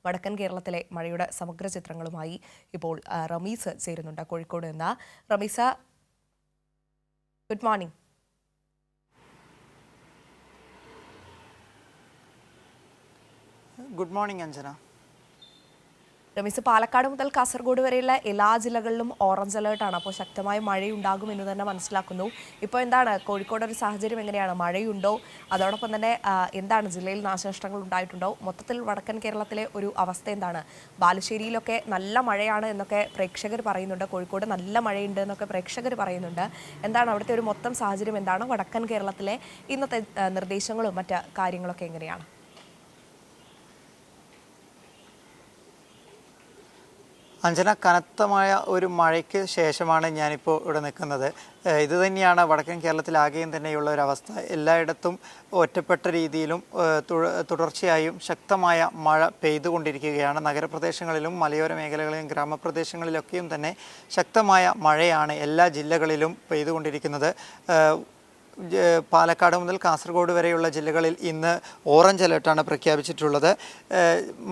വടക്കൻ കേരളത്തിലെ മഴയുടെ സമഗ്ര ചിത്രങ്ങളുമായി ഇപ്പോൾ റമീസ് ചേരുന്നുണ്ട് കോഴിക്കോട് നിന്ന്. റമീസ, good morning. Good morning Anjana. Rameez, Palakkad മുതൽ കാസർഗോഡ് വരെയുള്ള എല്ലാ ജില്ലകളിലും ഓറഞ്ച് അലേർട്ടാണ്. അപ്പോൾ ശക്തമായ മഴയുണ്ടാകുമെന്ന് തന്നെ മനസ്സിലാക്കുന്നു. ഇപ്പോൾ എന്താണ് കോഴിക്കോട് ഒരു സാഹചര്യം എങ്ങനെയാണ്? മഴയുണ്ടോ? അതോടൊപ്പം തന്നെ എന്താണ് ജില്ലയിൽ നാശനഷ്ടങ്ങൾ ഉണ്ടായിട്ടുണ്ടോ? മൊത്തത്തിൽ വടക്കൻ കേരളത്തിലെ ഒരു അവസ്ഥ എന്താണ്? ബാലുശ്ശേരിയിലൊക്കെ നല്ല മഴയാണ് എന്നൊക്കെ പ്രേക്ഷകർ പറയുന്നുണ്ട്. കോഴിക്കോട് നല്ല മഴയുണ്ട് എന്നൊക്കെ പ്രേക്ഷകർ പറയുന്നുണ്ട്. എന്താണ് അവിടുത്തെ ഒരു മൊത്തം സാഹചര്യം? എന്താണ് വടക്കൻ കേരളത്തിലെ ഇന്നത്തെ നിർദ്ദേശങ്ങളും മറ്റ് കാര്യങ്ങളൊക്കെ എങ്ങനെയാണ്? അഞ്ജന, കനത്തമായ ഒരു മഴയ്ക്ക് ശേഷമാണ് ഞാനിപ്പോൾ ഇവിടെ നിൽക്കുന്നത്. ഇത് തന്നെയാണ് വടക്കൻ കേരളത്തിലാകെയും തന്നെയുള്ള ഒരു അവസ്ഥ. എല്ലായിടത്തും ഒറ്റപ്പെട്ട രീതിയിലും തുടർച്ചയായും ശക്തമായ മഴ പെയ്തുകൊണ്ടിരിക്കുകയാണ്. നഗരപ്രദേശങ്ങളിലും മലയോര മേഖലകളിലും ഗ്രാമപ്രദേശങ്ങളിലൊക്കെയും തന്നെ ശക്തമായ മഴയാണ് എല്ലാ ജില്ലകളിലും പെയ്തുകൊണ്ടിരിക്കുന്നത്. പാലക്കാട് മുതൽ കാസർഗോഡ് വരെയുള്ള ജില്ലകളിൽ ഇന്ന് ഓറഞ്ച് അലേർട്ടാണ് പ്രഖ്യാപിച്ചിട്ടുള്ളത്.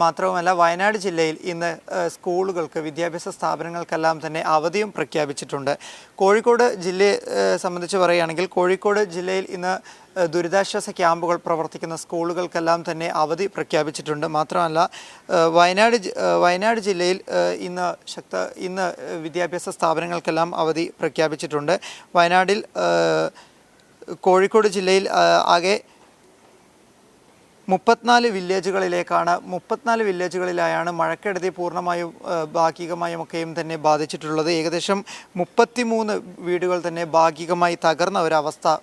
മാത്രവുമല്ല, വയനാട് ജില്ലയിൽ ഇന്ന് സ്കൂളുകൾക്ക്, വിദ്യാഭ്യാസ സ്ഥാപനങ്ങൾക്കെല്ലാം തന്നെ അവധിയും പ്രഖ്യാപിച്ചിട്ടുണ്ട്. കോഴിക്കോട് ജില്ലയെ സംബന്ധിച്ച് പറയുകയാണെങ്കിൽ, കോഴിക്കോട് ജില്ലയിൽ ഇന്ന് ദുരിതാശ്വാസ ക്യാമ്പുകൾ പ്രവർത്തിക്കുന്ന സ്കൂളുകൾക്കെല്ലാം തന്നെ അവധി പ്രഖ്യാപിച്ചിട്ടുണ്ട്. മാത്രമല്ല, വയനാട് ജില്ലയിൽ ഇന്ന് വിദ്യാഭ്യാസ സ്ഥാപനങ്ങൾക്കെല്ലാം അവധി പ്രഖ്യാപിച്ചിട്ടുണ്ട്. വയനാടിൽ കോഴിക്കോട് ജില്ലയിൽ ആകെ 34 വില്ലേജുകളിലായാണ് മഴക്കെടുതി പൂർണ്ണമായും ഭാഗികമായും ഒക്കെയും തന്നെ ബാധിച്ചിട്ടുള്ളത്. ഏകദേശം 33 വീടുകൾ തന്നെ ഭാഗികമായി തകർന്ന ഒരവസ്ഥ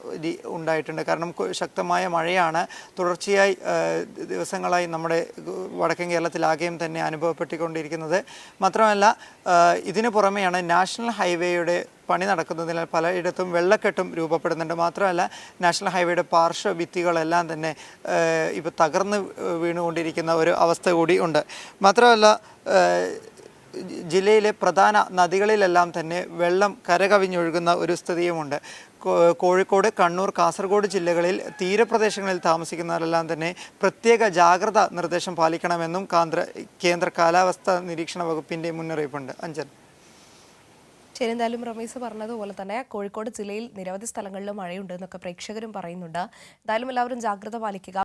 ഉണ്ടായിട്ടുണ്ട്. കാരണം ശക്തമായ മഴയാണ് തുടർച്ചയായി ദിവസങ്ങളായി നമ്മുടെ വടക്കൻ കേരളത്തിലാകെയും തന്നെ അനുഭവപ്പെട്ടുകൊണ്ടിരിക്കുന്നത്. മാത്രമല്ല, ഇതിനു പുറമെയാണ് നാഷണൽ ഹൈവേയുടെ പണി നടക്കുന്നതിനാൽ പലയിടത്തും വെള്ളക്കെട്ടും രൂപപ്പെടുന്നുണ്ട്. മാത്രമല്ല, നാഷണൽ ഹൈവേയുടെ പാർശ്വഭിത്തികളെല്ലാം തന്നെ ഇപ്പോൾ തകർന്ന് വീണുകൊണ്ടിരിക്കുന്ന ഒരു അവസ്ഥ കൂടി ഉണ്ട്. മാത്രമല്ല, ജില്ലയിലെ പ്രധാന നദികളിലെല്ലാം തന്നെ വെള്ളം കരകവിഞ്ഞൊഴുകുന്ന ഒരു സ്ഥിതിയുമുണ്ട്. കോഴിക്കോട്, കണ്ണൂർ, കാസർഗോഡ് ജില്ലകളിൽ തീരപ്രദേശങ്ങളിൽ താമസിക്കുന്നവരെല്ലാം തന്നെ പ്രത്യേക ജാഗ്രതാ നിർദ്ദേശം പാലിക്കണമെന്നും കേന്ദ്ര കാലാവസ്ഥാ നിരീക്ഷണ വകുപ്പിൻ്റെ മുന്നറിയിപ്പുണ്ട്. അഞ്ജൻ. ശരി, എന്തായാലും റമീസ് പറഞ്ഞതുപോലെ തന്നെ കോഴിക്കോട് ജില്ലയിൽ നിരവധി സ്ഥലങ്ങളിൽ മഴയുണ്ട് എന്നൊക്കെ പ്രേക്ഷകരും പറയുന്നുണ്ട്. എന്തായാലും എല്ലാവരും ജാഗ്രത പാലിക്കുക.